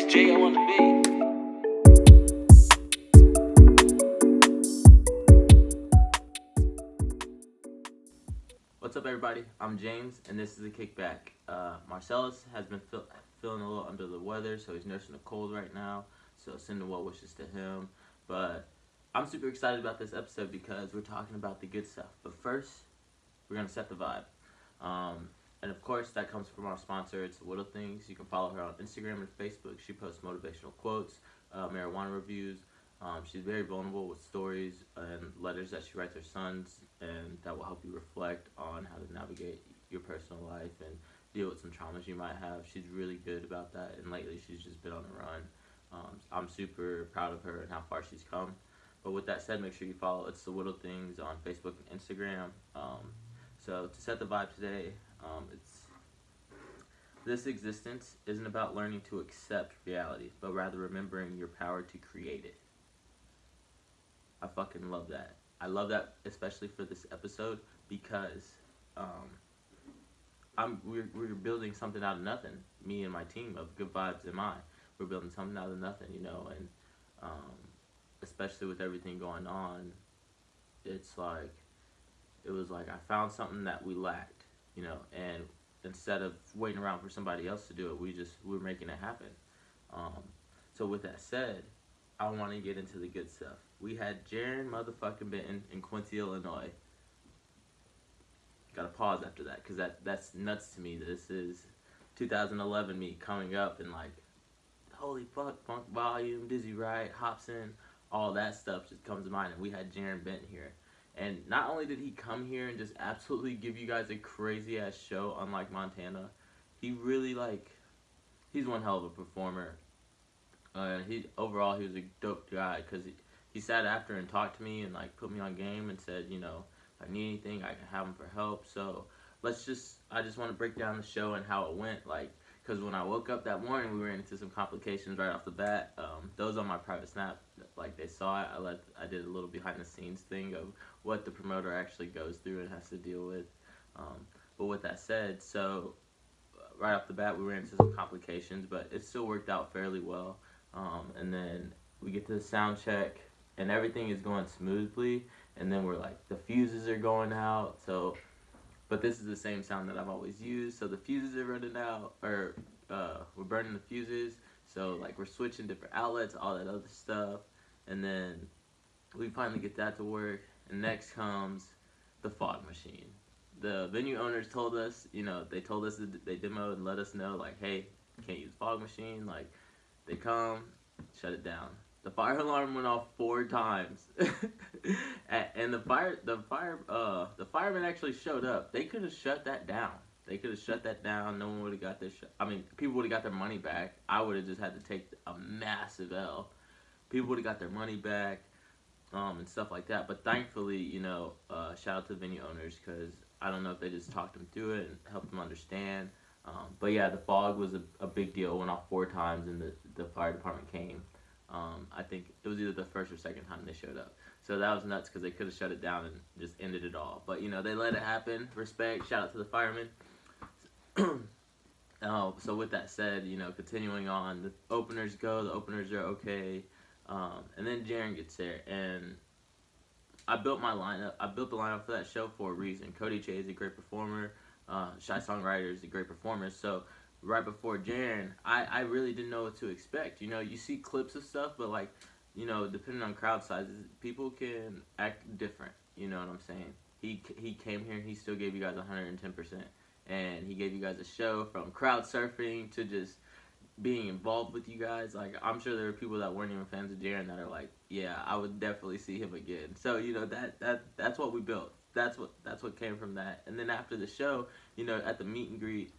J.O. on the beat. What's up, everybody? I'm James, and this is the Kickback. Marcellus has been feeling a little under the weather, so he's nursing a cold right now. So sending well wishes to him. But I'm super excited about this episode because we're talking about the good stuff. But first, we're gonna set the vibe. And of course, that comes from our sponsor, ItsTheWhittleThings. You can follow her on Instagram and Facebook. She posts motivational quotes, marijuana reviews. She's very vulnerable with stories and letters that she writes her sons, and that will help you reflect on how to navigate your personal life and deal with some traumas you might have. She's really good about that, and lately she's just been on the run. I'm super proud of her and how far she's come. But with that said, make sure you follow It's the Whittle Things on Facebook and Instagram. So to set the vibe today, this existence isn't about learning to accept reality, but rather remembering your power to create it. I fucking love that. I love that especially for this episode because we're building something out of nothing. Me and my team of Good Vibes and we're building something out of nothing, and especially with everything going on, it was like I found something that we lacked, and instead of waiting around for somebody else to do it, we're making it happen. So with that said, I want to get into the good stuff. We had Jarren motherfucking Benton in Quincy, Illinois. Gotta pause after that, because that's nuts to me. This is 2011 me coming up and like, holy fuck, Funk Volume, Dizzy Wright, Hobson, all that stuff just comes to mind. And we had Jarren Benton here. And not only did he come here and just absolutely give you guys a crazy ass show, unlike Montana, he really he's one hell of a performer. He was a dope guy because he sat after and talked to me and put me on game and said, if I need anything, I can have him for help. So I just want to break down the show and how it went. Because when I woke up that morning, we ran into some complications right off the bat. Those on my private snap, they saw it. I did a little behind the scenes thing of what the promoter actually goes through and has to deal with. But with that said, so right off the bat, we ran into some complications, but it still worked out fairly well. And then we get to the sound check, and everything is going smoothly. And then we're the fuses are going out. But this is the same sound that I've always used. So the fuses are running out, or we're burning the fuses. So we're switching different outlets, all that other stuff. And then we finally get that to work. And next comes the fog machine. The venue owners told us, they told us that they demoed and let us know, hey, you can't use fog machine. They come, shut it down. The fire alarm went off 4 times, and the firemen actually showed up. They could have shut that down. No one would have got their people would have got their money back. I would have just had to take a massive L. People would have got their money back, and stuff like that. But thankfully, shout out to the venue owners, because I don't know if they just talked them through it and helped them understand. But yeah, the fog was a big deal. It went off 4 times, and the fire department came. I think it was either the first or second time they showed up. So that was nuts, because they could have shut it down and just ended it all. But, they let it happen. Respect. Shout out to the firemen. So with that said, continuing on, the openers go. The openers are okay. And then Jarren gets there. And I built my lineup. I built the lineup for that show for a reason. Cody Che is a great performer. Shy Songwriter is a great performer. So right before Jarren, I really didn't know what to expect. You see clips of stuff, but depending on crowd sizes, people can act different. You know what I'm saying? He came here and he still gave you guys 110%. And he gave you guys a show, from crowd surfing to just being involved with you guys. I'm sure there are people that weren't even fans of Jarren that are yeah, I would definitely see him again. So, that's what we built. That's what came from that. And then after the show, at the meet and greet,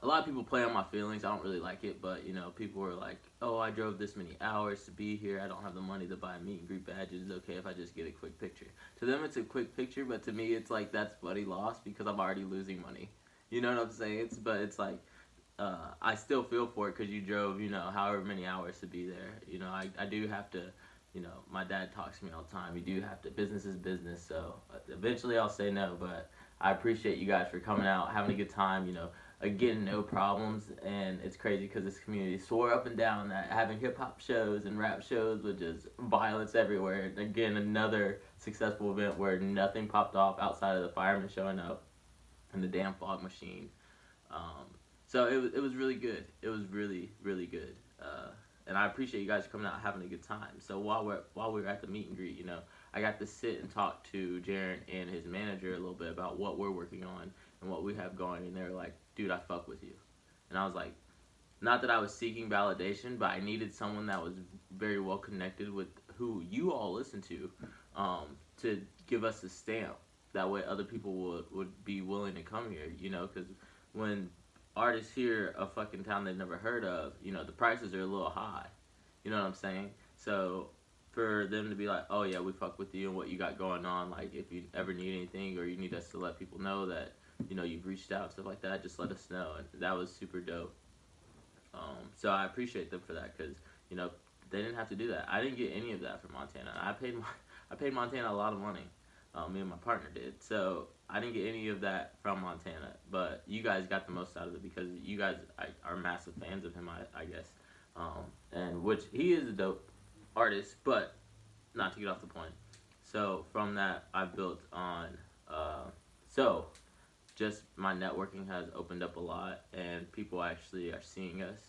a lot of people play on my feelings. I don't really like it, but people were like, "Oh, I drove this many hours to be here. I don't have the money to buy meet and greet badges. It's okay if I just get a quick picture." To them, it's a quick picture, but to me, it's that's bloody loss, because I'm already losing money. You know what I'm saying? I still feel for it, because you drove, however many hours to be there. I do have to. My dad talks to me all the time. You do have to. Business is business. So eventually, I'll say no, but I appreciate you guys for coming out, having a good time. again, no problems, and it's crazy because this community swore up and down that having hip hop shows and rap shows was just violence everywhere. And again, another successful event where nothing popped off outside of the firemen showing up and the damn fog machine. Um, so it was really good. It was really really good. And I appreciate you guys coming out having a good time. So while we were at the meet and greet, I got to sit and talk to Jarren and his manager a little bit about what we're working on and what we have going. And they were like, "Dude, I fuck with you." And I was like, not that I was seeking validation, but I needed someone that was very well connected with who you all listen to give us a stamp. That way, other people would be willing to come here. Because when artists hear a fucking town they've never heard of, the prices are a little high. You know what I'm saying? So for them to be like, "Oh yeah, we fuck with you and what you got going on. Like if you ever need anything or you need us to let people know that you've reached out, stuff like that, just let us know." And that was super dope. So I appreciate them for that because they didn't have to do that. I didn't get any of that from Montana. I paid Montana a lot of money. Me and my partner did. So I didn't get any of that from Montana. But you guys got the most out of it because you guys are massive fans of him, I guess. And which he is a dope artist, but not to get off the point. So from that, I built on. So just my networking has opened up a lot, and people actually are seeing us,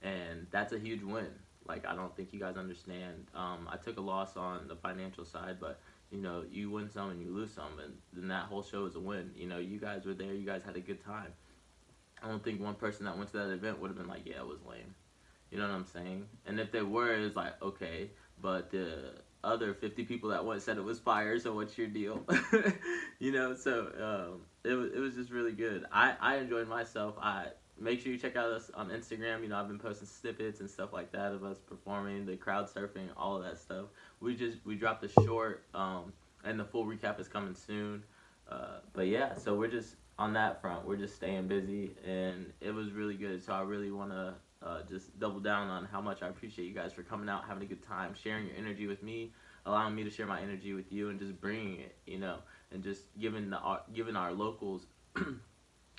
and that's a huge win. Like I don't think you guys understand. I took a loss on the financial side, but you win some and you lose some, and then that whole show is a win. You guys were there, you guys had a good time. I don't think one person that went to that event would have been like, "Yeah, it was lame." You know what I'm saying? And if they were, it's like, okay, but the other 50 people that went said it was fire, so what's your deal? So it was just really good. I enjoyed myself. I make sure you check out us on Instagram. I've been posting snippets and stuff like that of us performing, the crowd surfing, all of that stuff. We dropped a short, and the full recap is coming soon. But yeah, so we're just on that front. We're just staying busy, and it was really good. So I really want to just double down on how much I appreciate you guys for coming out, having a good time, sharing your energy with me, allowing me to share my energy with you, and just bringing it, and just giving our locals,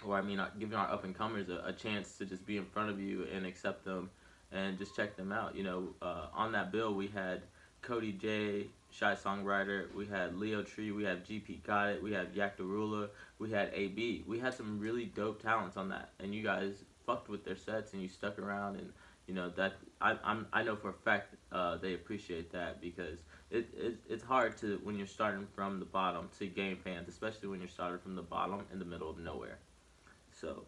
or giving our up and comers a chance to just be in front of you and accept them, and just check them out. On that bill we had Cody J, Shy Songwriter, we had Leo Tree, we had GP Got It, we had Yak Darula, we had AB. We had some really dope talents on that, and you guys fucked with their sets and you stuck around, and that I know for a fact they appreciate that because it's hard to when you're starting from the bottom to gain fans, especially when you're starting from the bottom in the middle of nowhere. So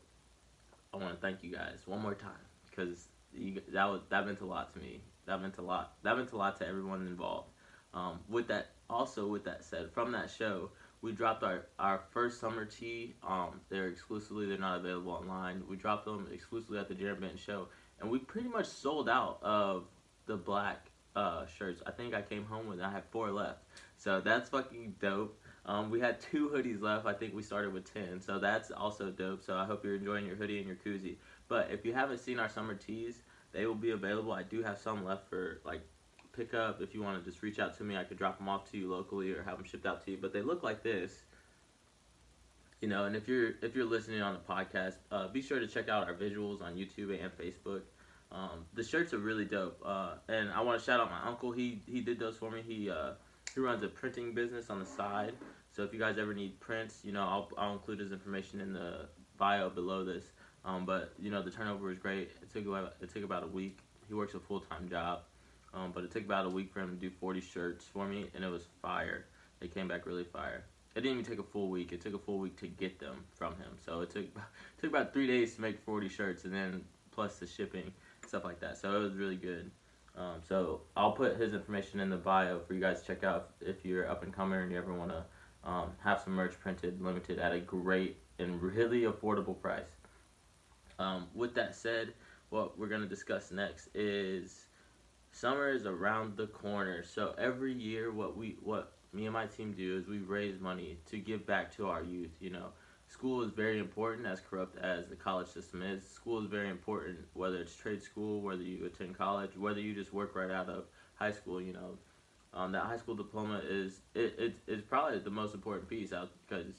I want to thank you guys one more time because that meant a lot to me. That meant a lot. That meant a lot to everyone involved. With that said, from that show, we dropped our first summer tee. They're not available online. We dropped them exclusively at the Jarren Benton show, and we pretty much sold out of the black shirts. I think I came home with I had 4 left, so that's fucking dope. We had 2 hoodies left. I think we started with 10, so that's also dope. So I hope you're enjoying your hoodie and your koozie. But if you haven't seen our summer tees, they will be available. I do have some left for pick up. If you want to just reach out to me, I could drop them off to you locally or have them shipped out to you. But they look like this, and if you're listening on the podcast, be sure to check out our visuals on YouTube and Facebook. The shirts are really dope, and I want to shout out my uncle. He did those for me. He runs a printing business on the side, so if you guys ever need prints, I'll include his information in the bio below this. But the turnover was great. It took about a week. He works a full-time job, but it took about a week for him to do 40 shirts for me, and it was fire. They came back really fire. It didn't even take a full week. It took a full week to get them from him. So it took about 3 days to make 40 shirts, and then plus the shipping, stuff like that. So it was really good. So I'll put his information in the bio for you guys to check out if you're up and comer and you ever want to have some merch printed, limited at a great and really affordable price. With that said, what we're going to discuss next is summer is around the corner. So every year what me and my team do is we raise money to give back to our youth. School is very important, as corrupt as the college system is. School is very important, whether it's trade school, whether you attend college, whether you just work right out of high school. That high school diploma is probably the most important piece out because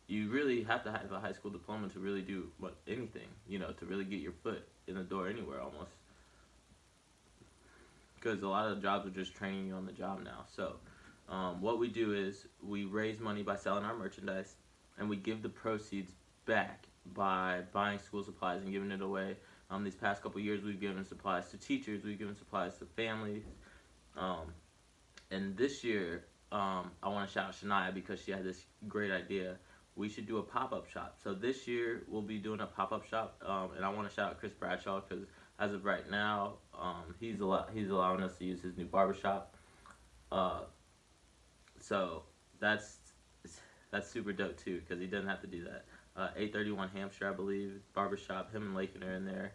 you really have to have a high school diploma to really do anything, to really get your foot in the door anywhere almost. Because a lot of jobs are just training you on the job now. So, what we do is we raise money by selling our merchandise, and we give the proceeds back by buying school supplies and giving it away. These past couple years, we've given supplies to teachers, we've given supplies to families, and this year, I want to shout out Shania because she had this great idea. We should do a pop-up shop. So this year we'll be doing a pop-up shop, and I want to shout out Chris Bradshaw because as of right now, he's allowing us to use his new barbershop. So that's super dope too because he doesn't have to do that. 831 Hampshire, I believe, barbershop. Him and Lakin are in there.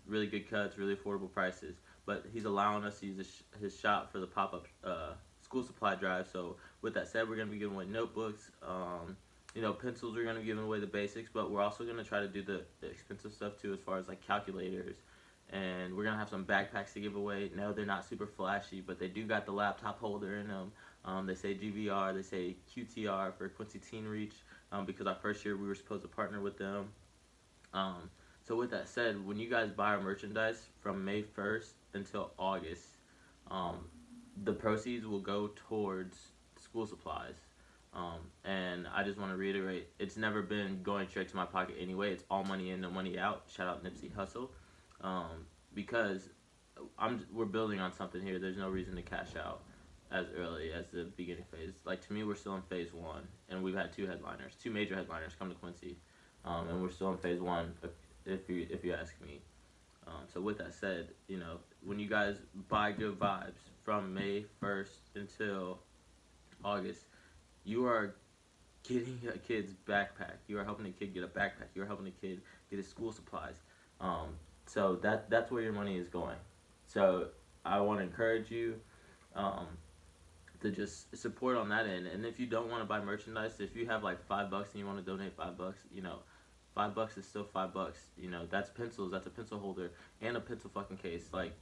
Really good cuts, really affordable prices. But he's allowing us to use his shop for the pop-up school supply drive. So with that said, we're going to be giving away notebooks, pencils. We're going to be giving away the basics, but we're also going to try to do the expensive stuff too, as far as like calculators. And we're going to have some backpacks to give away. No, they're not super flashy, but they do got the laptop holder in them. They say GVR, they say QTR for Quincy Teen Reach, because our first year we were supposed to partner with them. So with that said, when you guys buy our merchandise from May 1st until August, the proceeds will go towards school supplies. And I just want to reiterate, it's never been going straight to my pocket anyway. It's all money in, no money out. Shout out Nipsey Hussle. Because we're building on something here. There's no reason to cash out as early as the beginning phase. Like, to me, we're still in phase one, and we've had two major headliners come to Quincy, and we're still in phase one, if you ask me. So with that said, when you guys buy Good Vibes from May 1st until August, you are getting a kid's backpack. You are helping a kid get a backpack. You are helping a kid get his school supplies. So that's where your money is going. So I want to encourage you to just support on that end. And if you don't want to buy merchandise, if you have like $5 and you want to donate $5, $5 is still $5. That's pencils, that's a pencil holder, and a pencil fucking case. Like,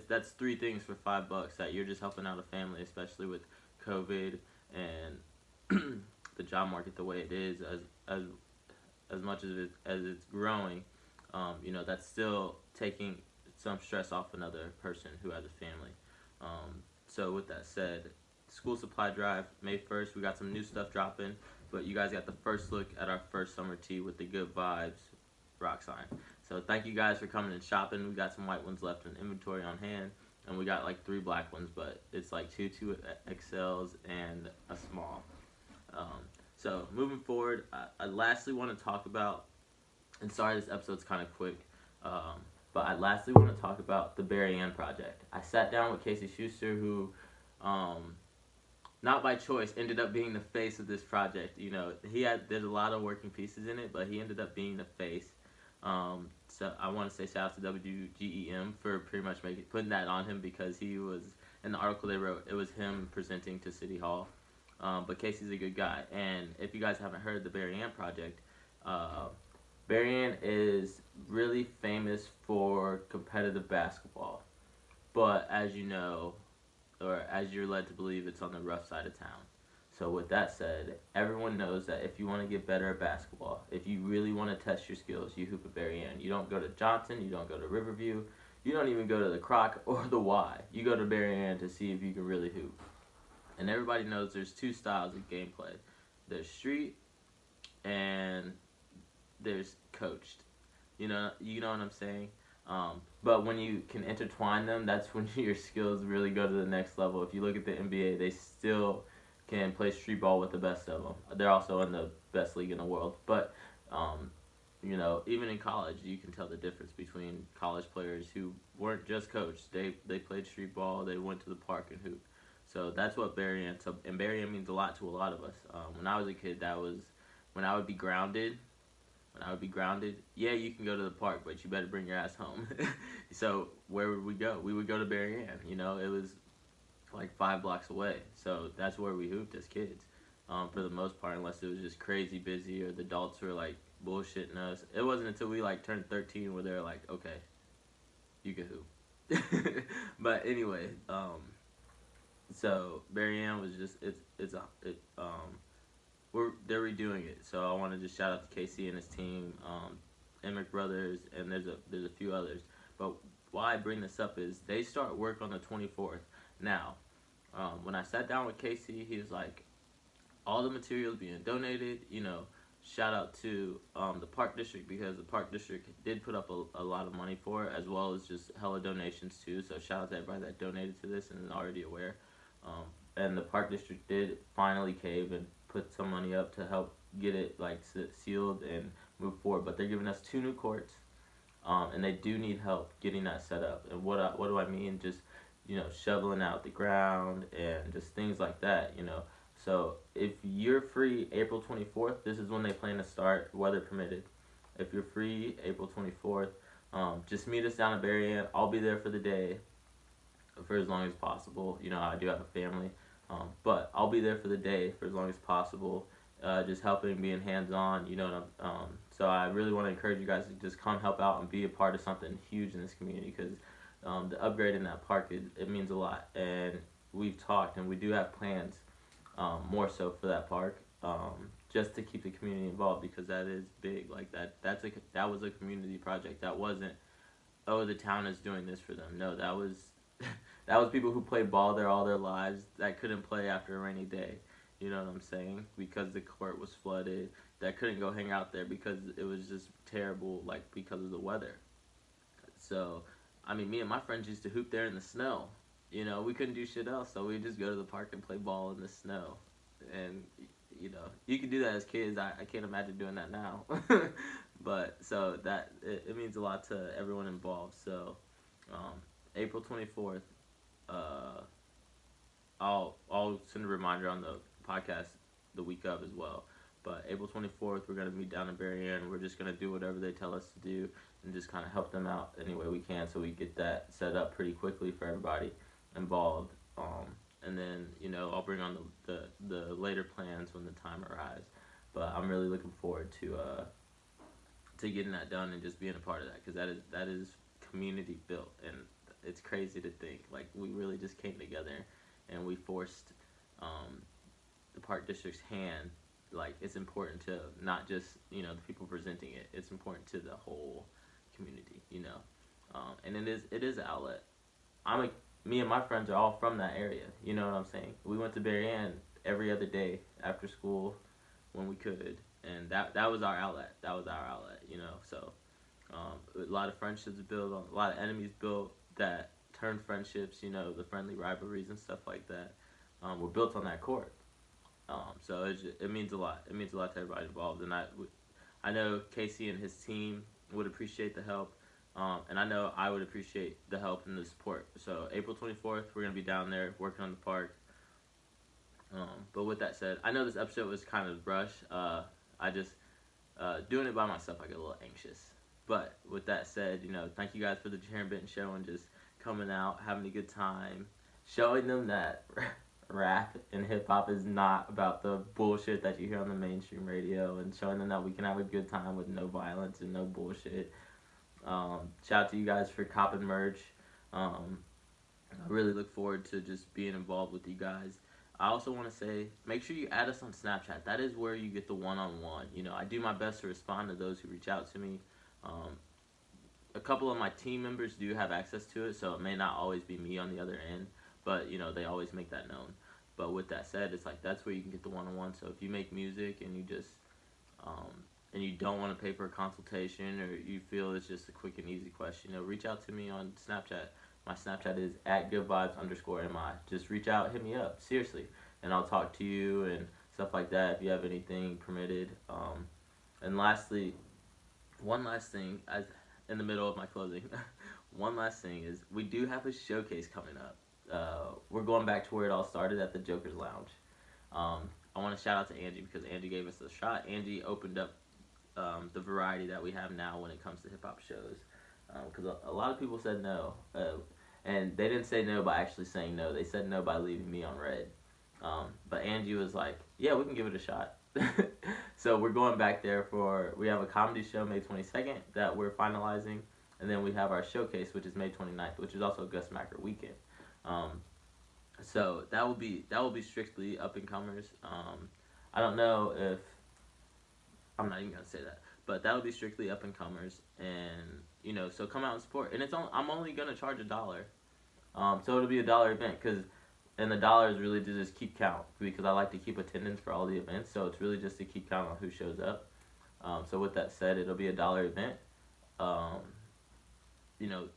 that's three things for $5 that you're just helping out a family, especially with COVID and the job market the way it is, as much as it's growing. That's still taking some stress off another person who has a family. So with that said, school supply drive, May 1st, we got some new stuff dropping, but you guys got the first look at our first summer tee with the Good Vibes rock sign. So thank you guys for coming and shopping. We got some white ones left in inventory on hand, and we got like 3 black ones, but it's like 2 XLs and a small. So moving forward, I lastly want to talk about, and sorry this episode's kind of quick, but I lastly want to talk about the Berrian project. I sat down with Casey Schuster, who, not by choice, ended up being the face of this project. There's a lot of working pieces in it, but he ended up being the face. So I want to say shout out to WGEM for pretty much putting that on him, because he was, in the article they wrote, it was him presenting to City Hall. But Casey's a good guy. And if you guys haven't heard the Berrian project, Berrian is really famous for competitive basketball. But as you know, or as you're led to believe, it's on the rough side of town. So with that said, everyone knows that if you want to get better at basketball, if you really want to test your skills, you hoop at Berrian. You don't go to Johnson, you don't go to Riverview, you don't even go to the Croc or the Y. You go to Berrian to see if you can really hoop. And everybody knows there's 2 styles of gameplay. There's street and there's coached. You know what I'm saying? But when you can intertwine them, that's when your skills really go to the next level. If you look at the NBA, they still can play street ball with the best of them. They're also in the best league in the world. But, even in college, you can tell the difference between college players who weren't just coached. They played street ball, they went to the park and hooped. So that's what Berrian, and Berrian means a lot to a lot of us. When I was a kid, that was when I would be grounded. Yeah, you can go to the park, but you better bring your ass home. So where would we go? We would go to Berrian. It was like 5 blocks away. So that's where we hooped as kids, for the most part, unless it was just crazy busy or the adults were like bullshitting us. It wasn't until we like turned 13 where they were like, okay, you can hoop. But anyway, so Berrian was just they're redoing it. So I want to just shout out to Casey and his team, Emmerich Brothers, and there's a few others. But why I bring this up is they start work on the 24th. Now, when I sat down with Casey, he was like, all the materials being donated, shout out to the park district, because the park district did put up a lot of money for it, as well as just hella donations too. So shout out to everybody that donated to this and is already aware. And the park district did finally cave and put some money up to help get it like sealed and move forward. But they're giving us 2 new courts, and they do need help getting that set up. And what do I mean? Just shoveling out the ground and just things like that. So if you're free April 24th, this is when they plan to start, weather permitted. If you're free April 24th, just meet us down at Berrian. I'll be there for the day for as long as possible. I do have a family, but I'll be there for the day for as long as possible, just helping, being hands-on, so I really want to encourage you guys to just come help out and be a part of something huge in this community, because the upgrade in that park, it means a lot. And we've talked, and we do have plans, more so for that park, just to keep the community involved, because that is big. Like that was a community project. That wasn't, oh, the town is doing this for them. No, that was that was people who played ball there all their lives that couldn't play after a rainy day. You know what I'm saying? Because the court was flooded, that couldn't go hang out there because it was just terrible, like because of the weather. So, I mean, me and my friends used to hoop there in the snow. We couldn't do shit else, so we'd just go to the park and play ball in the snow. And, you can do that as kids. I can't imagine doing that now. But, so that, it means a lot to everyone involved. So, April 24th, I'll send a reminder on the podcast the week of as well. But April 24th, we're going to meet down in Berrian. We're just going to do whatever they tell us to do and just kind of help them out any way we can, so we get that set up pretty quickly for everybody involved. And then, I'll bring on the later plans when the time arrives. But I'm really looking forward to getting that done and just being a part of that, because that is community built, and it's crazy to think, like, we really just came together and we forced the park district's hand. Like, it's important to not just the people presenting it. It's important to the whole community, and it is an outlet. Me and my friends are all from that area. You know what I'm saying? We went to Berrian every other day after school when we could, and that was our outlet. That was our outlet, So a lot of friendships built, a lot of enemies built that turned friendships. The friendly rivalries and stuff like that were built on that court. So it means a lot. It means a lot to everybody involved, and I know Casey and his team would appreciate the help, and I know I would appreciate the help and the support. So April 24th, we're gonna be down there working on the park. But with that said, I know this episode was kind of rushed. I just doing it by myself, I get a little anxious. But with that said, thank you guys for the Jarren Benton show and just coming out, having a good time, showing them that rap and hip-hop is not about the bullshit that you hear on the mainstream radio, and showing them that we can have a good time with no violence and no bullshit. Shout out to you guys for copping merch. I really look forward to just being involved with you guys. I also want to say, make sure you add us on Snapchat. That is where you get the one-on-one. I do my best to respond to those who reach out to me. A couple of my team members do have access to it, so it may not always be me on the other end, but they always make that known. But with that said, it's like that's where you can get the one-on-one. So if you make music and you just and you don't want to pay for a consultation, or you feel it's just a quick and easy question, reach out to me on Snapchat. My Snapchat is @goodvibes_mi. Just reach out, hit me up, seriously, and I'll talk to you and stuff like that if you have anything permitted. And lastly, one last thing, in the middle of my closing, one last thing is we do have a showcase coming up. We're going back to where it all started, at the Joker's Lounge. I want to shout out to Angie, because Angie gave us the shot. Angie opened up the variety that we have now when it comes to hip-hop shows. Because a lot of people said no. And they didn't say no by actually saying no. They said no by leaving me on red. But Angie was like, yeah, we can give it a shot. So we're going back there we have a comedy show May 22nd that we're finalizing. And then we have our showcase, which is May 29th, which is also Gus Macker weekend. So that will be strictly up and comers. I don't know if I'm not even gonna say that, but that'll be strictly up and comers, and so come out and support. And I'm only gonna charge $1, so it'll be $1 event and the dollar is really to just keep count because I like to keep attendance for all the events, so it's really just to keep count on who shows up. So with that said, it'll be $1 event. Um, you know,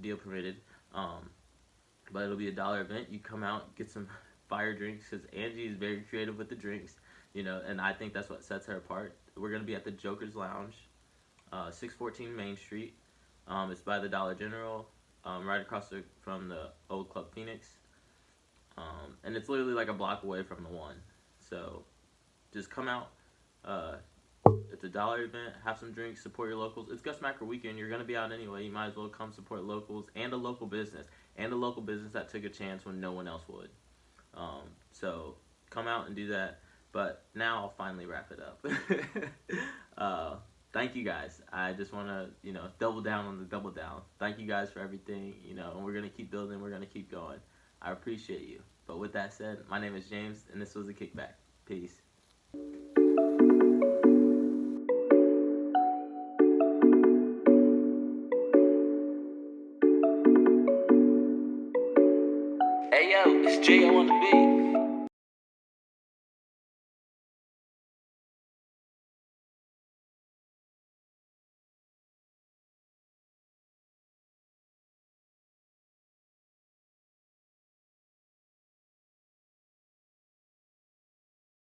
deal permitted. But it'll be $1 event. You come out, get some fire drinks because Angie is very creative with the drinks. And I think that's what sets her apart. We're gonna be at the Joker's Lounge, 614 Main Street. It's by the Dollar General, right across from the old Club Phoenix. And it's literally like a block away from the one. So just come out. It's $1 event. Have some drinks. Support your locals. It's Gus Macker weekend. You're gonna be out anyway. You might as well come support locals and a local business that took a chance when no one else would. So come out and do that. But now I'll finally wrap it up. Thank you guys. I just want to double down on the double down. Thank you guys for everything. And we're gonna keep building. We're gonna keep going. I appreciate you. But with that said, my name is James, and this was the Kickback. Peace. Hey yo, it's J.O. on the beat.